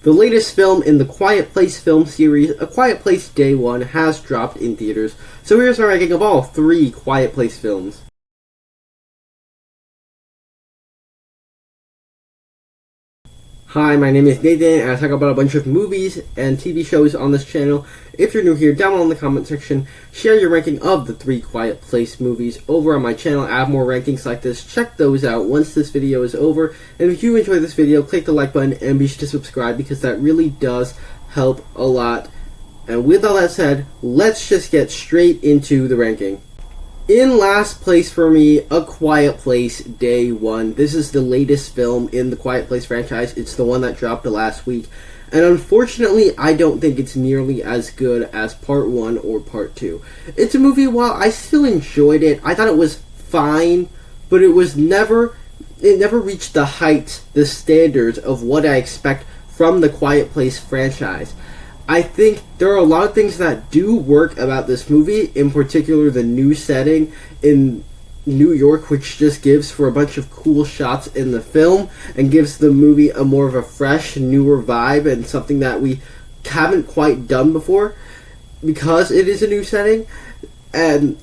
The latest film in the Quiet Place film series, A Quiet Place Day One, has dropped in theaters. So here's my ranking of all 3 Quiet Place films. Hi, my name is Nathan, and I talk about a bunch of movies and TV shows on this channel. If you're new here, down below in the comment section, share your ranking of the 3 Quiet Place movies over on my channel. I have more rankings like this. Check those out once this video is over. And if you enjoyed this video, click the like button and be sure to subscribe because that really does help a lot. And with all that said, let's just get straight into the ranking. In last place for me, A Quiet Place Day One. This is the latest film in the Quiet Place franchise. It's the one that dropped last week. And unfortunately, I don't think it's nearly as good as Part 1 or Part 2. It's a movie, while I still enjoyed it, I thought it was fine, but it never reached the heights, the standards of what I expect from the Quiet Place franchise. I think there are a lot of things that do work about this movie, in particular the new setting in New York, which just gives for a bunch of cool shots in the film and gives the movie a more of a fresh, newer vibe and something that we haven't quite done before because it is a new setting. And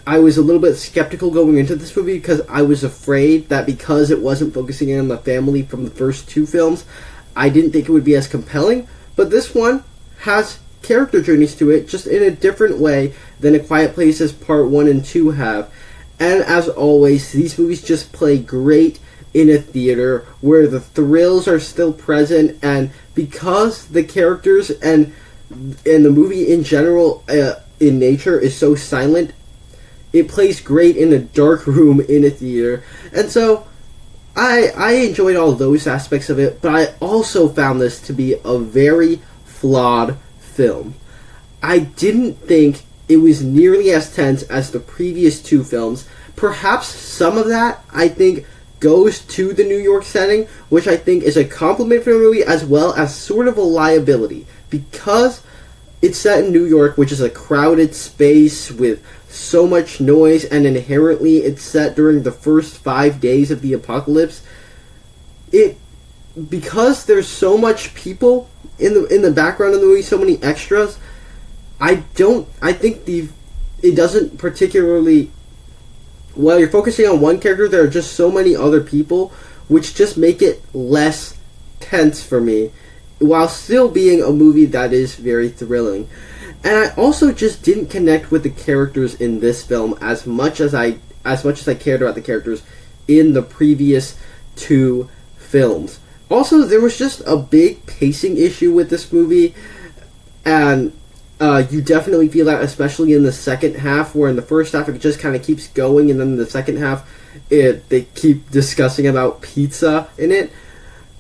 I was a little bit skeptical going into this movie because I was afraid that because it wasn't focusing in on the family from the first 2 films, I didn't think it would be as compelling. But this one has character journeys to it, just in a different way than A Quiet Place's Part 1 and 2 have. And as always, these movies just play great in a theater where the thrills are still present, and because the characters and the movie in general in nature is so silent, it plays great in a dark room in a theater. And so I enjoyed all those aspects of it, but I also found this to be a very flawed film. I didn't think it was nearly as tense as the previous 2 films. Perhaps some of that, I think, goes to the New York setting, which I think is a compliment for the movie as well as sort of a liability. Because it's set in New York, which is a crowded space with so much noise, and inherently it's set during the first 5 days of the apocalypse, because there's so much people in the background of the movie, so many extras, I think it doesn't particularly, while you're focusing on one character, there are just so many other people, which just make it less tense for me, while still being a movie that is very thrilling. And I also just didn't connect with the characters in this film as much as I cared about the characters in the previous 2 films. Also, there was just a big pacing issue with this movie, and you definitely feel that, especially in the second half, where in the first half it just kind of keeps going, and then in the second half they keep discussing about pizza in it.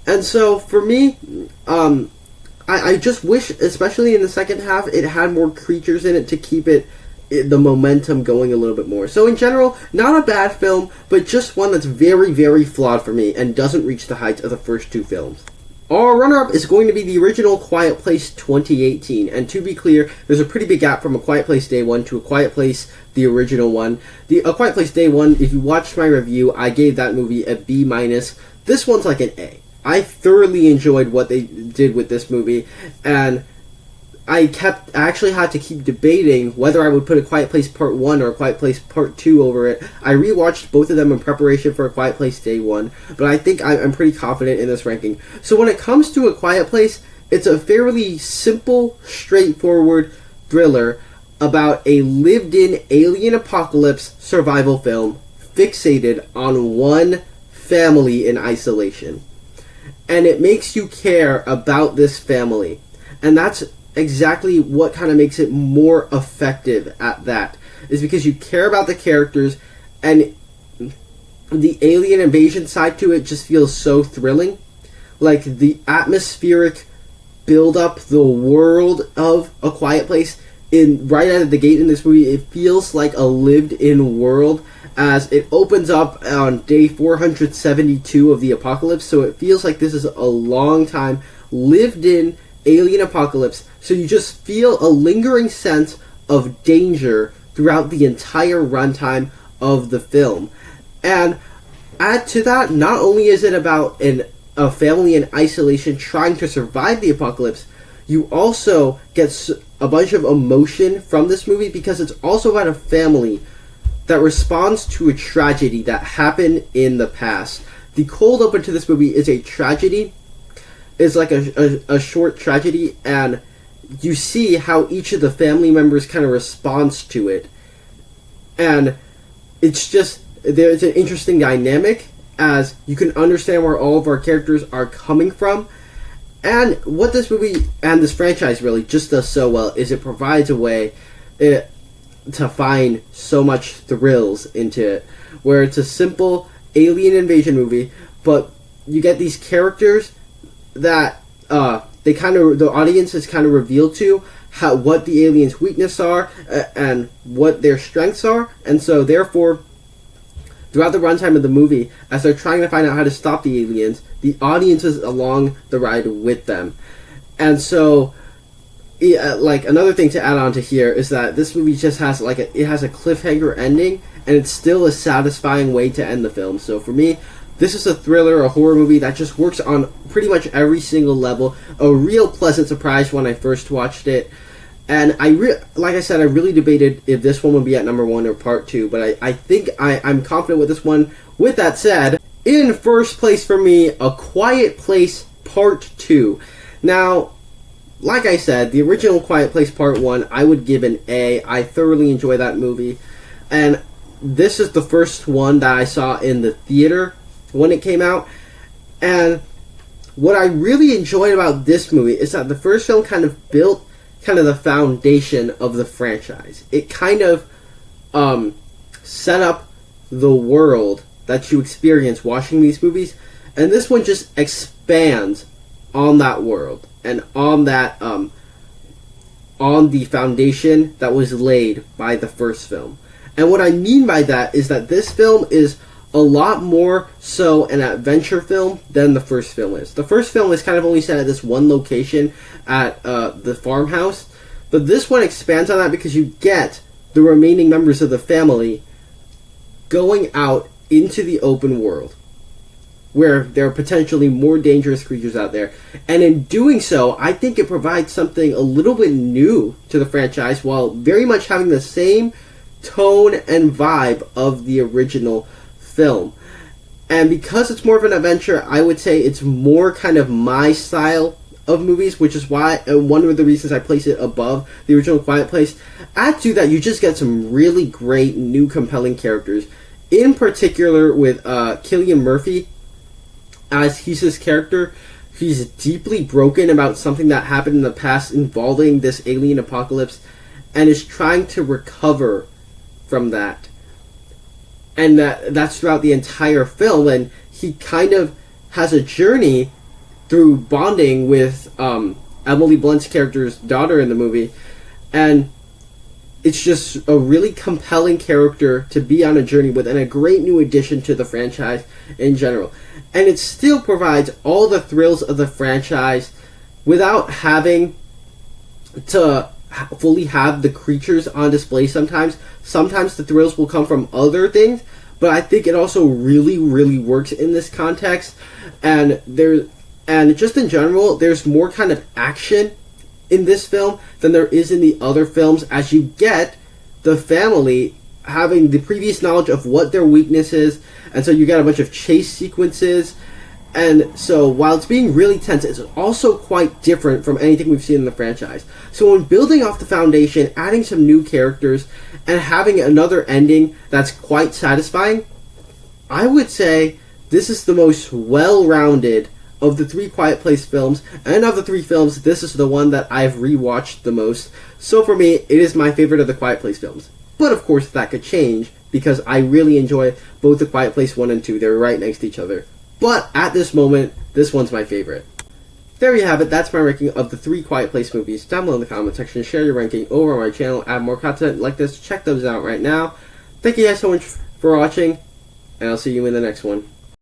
And so, for me, I just wish, especially in the second half, it had more creatures in it to keep the momentum going a little bit more. So in general, not a bad film, but just one that's very, very flawed for me and doesn't reach the heights of the first 2 films. Our runner-up is going to be the original Quiet Place 2018, and to be clear, there's a pretty big gap from A Quiet Place Day One to A Quiet Place, the original one. A Quiet Place Day One, if you watched my review, I gave that movie a B-. This one's like an A. I thoroughly enjoyed what they did with this movie, and I actually had to keep debating whether I would put A Quiet Place Part 1 or A Quiet Place Part 2 over it. I rewatched both of them in preparation for A Quiet Place Day One, but I think I'm pretty confident in this ranking. So when it comes to A Quiet Place, it's a fairly simple, straightforward thriller about a lived-in alien apocalypse survival film fixated on one family in isolation. And it makes you care about this family. And that's exactly what kind of makes it more effective at that, is because you care about the characters, and the alien invasion side to it just feels so thrilling. Like, the atmospheric build up, the world of A Quiet Place, right out of the gate in this movie, it feels like a lived-in world, as it opens up on day 472 of the apocalypse, so it feels like this is a long time lived-in alien apocalypse, so you just feel a lingering sense of danger throughout the entire runtime of the film. And add to that, not only is it about a family in isolation trying to survive the apocalypse, you also get a bunch of emotion from this movie because it's also about a family that responds to a tragedy that happened in the past. The cold open to this movie is a tragedy. It's like a short tragedy, and you see how each of the family members kind of responds to it. And it's just, there's an interesting dynamic as you can understand where all of our characters are coming from. And what this movie and this franchise really just does so well is it provides a way to find so much thrills into it, where it's a simple alien invasion movie, but you get these characters that the audience is kind of revealed to what the aliens' weaknesses are and what their strengths are, and so therefore, throughout the runtime of the movie, as they're trying to find out how to stop the aliens, the audience is along the ride with them, and so. Like another thing to add on to here is that this movie just has it has a cliffhanger ending, and it's still a satisfying way to end the film. So for me, this is a thriller, a horror movie that just works on pretty much every single level. A real pleasant surprise when I first watched it, and like I said, I really debated if this one would be at number 1 or part 2, but I think I'm confident with this one. With that said, in first place for me, A Quiet Place Part 2. Now, like I said, the original Quiet Place Part 1, I would give an A. I thoroughly enjoy that movie. And this is the first one that I saw in the theater when it came out. And what I really enjoyed about this movie is that the first film kind of built the foundation of the franchise. It kind of set up the world that you experience watching these movies. And this one just expands on that world. And on that, on the foundation that was laid by the first film. And what I mean by that is that this film is a lot more so an adventure film than the first film is. The first film is kind of only set at this one location at the farmhouse. But this one expands on that because you get the remaining members of the family going out into the open world, where there are potentially more dangerous creatures out there. And in doing so, I think it provides something a little bit new to the franchise while very much having the same tone and vibe of the original film. And because it's more of an adventure, I would say it's more kind of my style of movies, which is why one of the reasons I place it above the original Quiet Place. Add to that, you just get some really great new compelling characters. In particular with Cillian Murphy, as he's his character. He's deeply broken about something that happened in the past involving this alien apocalypse and is trying to recover from that. And that's throughout the entire film, and he kind of has a journey through bonding with Emily Blunt's character's daughter in the movie, and it's just a really compelling character to be on a journey with, and a great new addition to the franchise in general. And it still provides all the thrills of the franchise without having to fully have the creatures on display sometimes. Sometimes the thrills will come from other things, but I think it also really, really works in this context. And just in general, there's more kind of action in this film than there is in the other films, as you get the family having the previous knowledge of what their weakness is, and so you get a bunch of chase sequences. And so while it's being really tense, it's also quite different from anything we've seen in the franchise. So when building off the foundation, adding some new characters, and having another ending that's quite satisfying, I would say this is the most well-rounded of the 3 Quiet Place films, and of the 3 films, this is the one that I've rewatched the most. So for me, it is my favorite of the Quiet Place films. But of course, that could change, because I really enjoy both the Quiet Place 1 and 2. They're right next to each other. But at this moment, this one's my favorite. There you have it. That's my ranking of the 3 Quiet Place movies. Down below in the comment section, share your ranking over on my channel. Add more content like this. Check those out right now. Thank you guys so much for watching, and I'll see you in the next one.